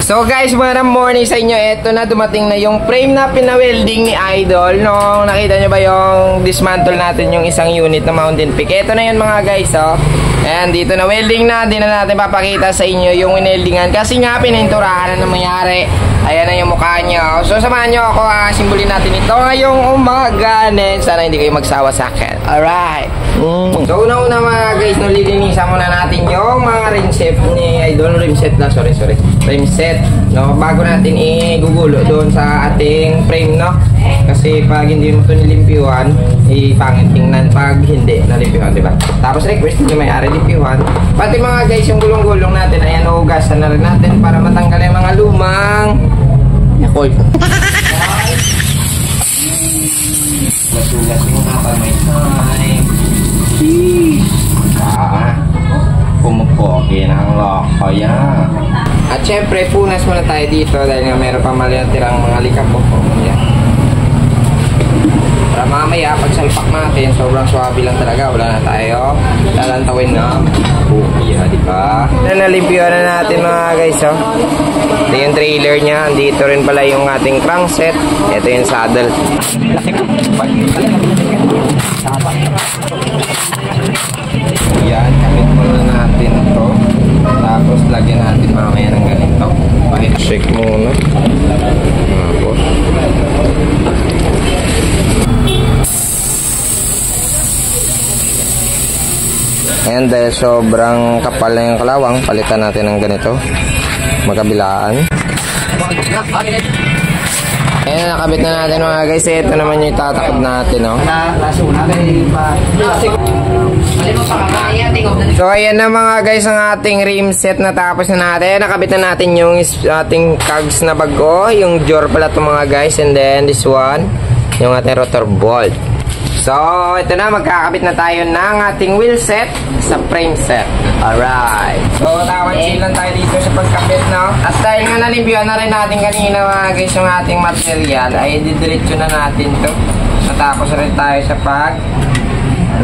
So guys, magandang morning sa inyo. Ito na, dumating na yung frame na pina-welding ni Idol. No, nakita nyo ba yung dismantle natin yung isang unit na Mountain Peak? Ito na yun mga guys, oh. Ayan, dito na welding na. Di na natin papakita sa inyo yung wineldingan kasi nga pininturahan na nangyari. Ayan na yung mukha niya. So samahan nyo ako, simbolin natin ito ngayong umaga. Sana hindi kayo magsawa sa akin. Alright. So una-una mga guys, no, lilinisan muna natin yung mga rim set ni Idol. Rim set na, sorry. Rim set, no, bago natin igugulo doon sa ating frame, no. Kasi pag hindi mo ito nilimpyuhan, pangit tingnan pag hindi nalimpyuhan, diba? Tapos request nyo may-ari limpyuhan. Pati mga guys, yung gulong-gulong natin, ayan, hugasan na rin natin para matanggal yung mga lumang yakult. Masulat yung mga may time. Pumupogi ng loko yan. At syempre, punas muna tayo dito dahil nga meron pa mali na tirang mga likabok. Yan. Para mamaya, pag salpak natin, sobrang swabe lang talaga. Wala na tayo lalantawin na bukiya, diba? Nalimpyuhan na natin mga guys, oh. Ito yung trailer niya. Dito rin pala yung ating crankset. Ito yung saddle. Yan, kamit muna natin ito. Tapos lagyan natin mamaya ng ganito. Check muna. Tapos ayan, dahil sobrang kapal na yung kalawang, palitan natin ng ganito, magkabilaan. Ayan, nakabit na natin mga guys. Ito naman yung tatakad natin, no? So ayan na mga guys ang ating rim set. Natapos na natin. Nakabit na natin yung ating cogs na bago, yung jaw pala ito mga guys. And then this one, yung ating rotor bolt. So ito na, magkakabit na tayo ng ating wheel set sa frame set. Alright. So tawag lang tayo dito sa pagkabit, no? At dahil nga nalimpyuhan na rin natin kanina mga guys yung ating material, ay didiretso na natin to. Natapos rin tayo sa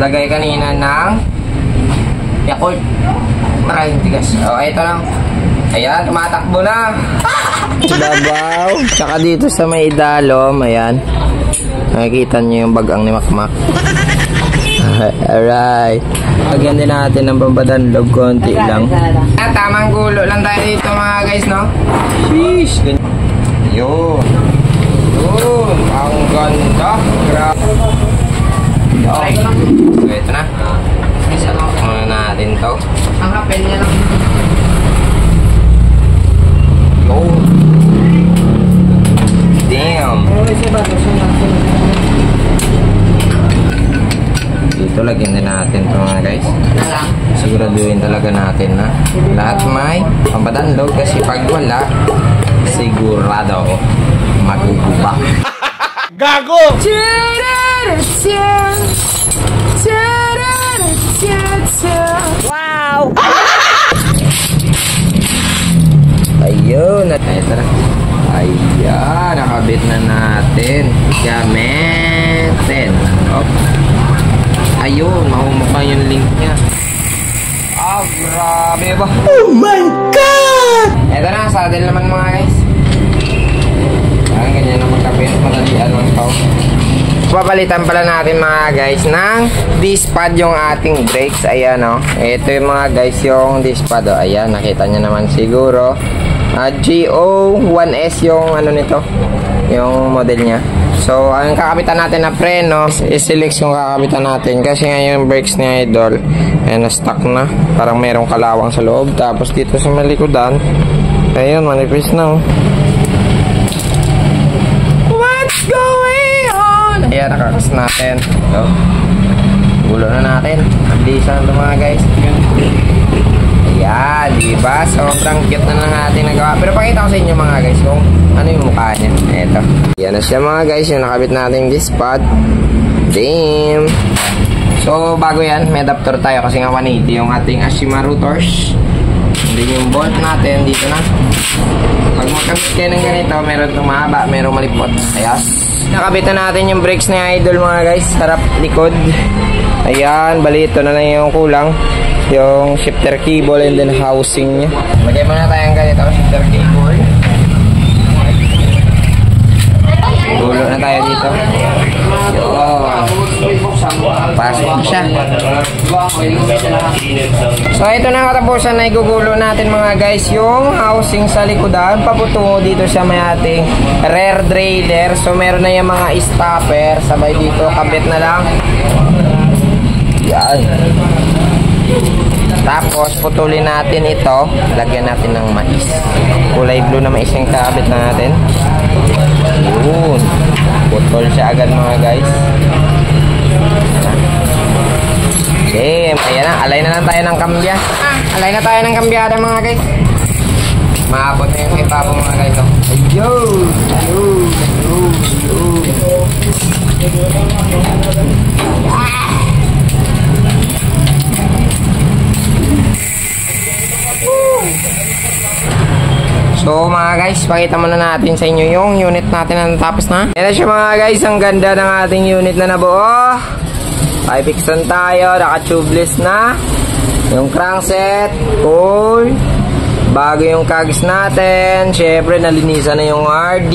lagay kanina ng yakult. Maraming tigas. So ito lang. Ayan, tumatakbo na. Sa babaw. Tsaka dito sa may idalom, ayan. Nakikita nyo yung bagang ni Makmak. Alright. Lagyan din natin ng pampadanlog, konti lang. Tamang gulo lang tayo dito mga guys, no? Sheesh. Yun. Yun. Ang ganda. Grabe. So ito na. Isalok muna natin to. Ang rapel niya lang. Yun. Damn. Dito lagyan din natin ito mga guys. Siguraduhin talaga natin na lahat may pampadanlog kasi pag wala, sigurado maguguba. Gago! Wow! Ayun! Ito na. Ayan, nakabit na natin. Gamitin. Oh. Ayun, mahumukha yung link niya. Ah, grabe ba? Oh my God! Ito na, saddle naman mga guys. Ayan, ganyan na magkabit. Madalian lang ito. Papalitan pala natin mga guys ng disc pad yung ating brakes. Ayan, oh. Ito yung mga guys yung disc pad. Oh. Ayan, nakita nyo naman siguro. GO1S yung ano nito, yung model niya. So ang kakabitan natin na preno is-select yung kakabitan natin kasi nga yung brakes ni Idol na-stuck na, parang merong kalawang sa loob. Tapos dito sa malikodan, ayun, manipis na, oh. What's going on? Ayan, nakakas natin. So, gulo na natin. Mabilisan ito mga guys. Ayan, diba? Sobrang cute na lang natin nagawa. Pero pakita ko sa inyo mga guys kung ano yung mukha niya. Eto. Yan na siya mga guys, yung nakabit natin disc pad. Damn! So, bago yan, may adapter tayo kasi nga 180 yung ating Ashima rotors. Hindi yung bolt natin, dito na. Pag magkabit kayo ng ganito, meron itong mahaba, meron malipot. Ayan. Nakabit na natin yung brakes ni Idol mga guys. Harap, likod. Ayan, bali ito na lang yung kulang. Yung shifter cable and then housing niya. Lagay muna tayong ganito, shifter cable. So ito na katapusan na igugulo natin mga guys yung housing sa likodan paputungo dito sa may ating rear derailleur. So meron na yung mga stopper, sabay dito kabit na lang. Yan. Tapos putulin natin ito, lagyan natin ng mais. Kulay blue na mais yung kabit natin. Yun. Putol siya agad mga guys. Okay, ayan na. Alay na lang tayo ng kambya. Alay na tayo ng kambyada mga guys. Maabot na yung ipapo mga guys. Ayun! Ayun! Ayun! So mga guys, pakita muna natin sa inyo yung unit natin na natapos na. Yan na siya mga guys, ang ganda ng ating unit na nabuo. 5-piston tayo, naka-tubeless na. Yung crankset, cool. Bago yung cogs natin. Syempre, nalinisan na yung RD.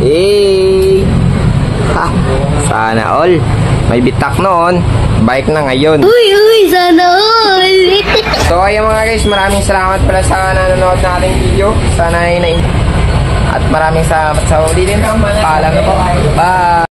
Hey! Ha! Sana all. May bitak noon. Bike na ngayon. Uy, sana all. So ayun mga guys, maraming salamat pala sa nanonood na ating video. Sana ay at maraming salamat sa ulitin. Paalam na po. Bye!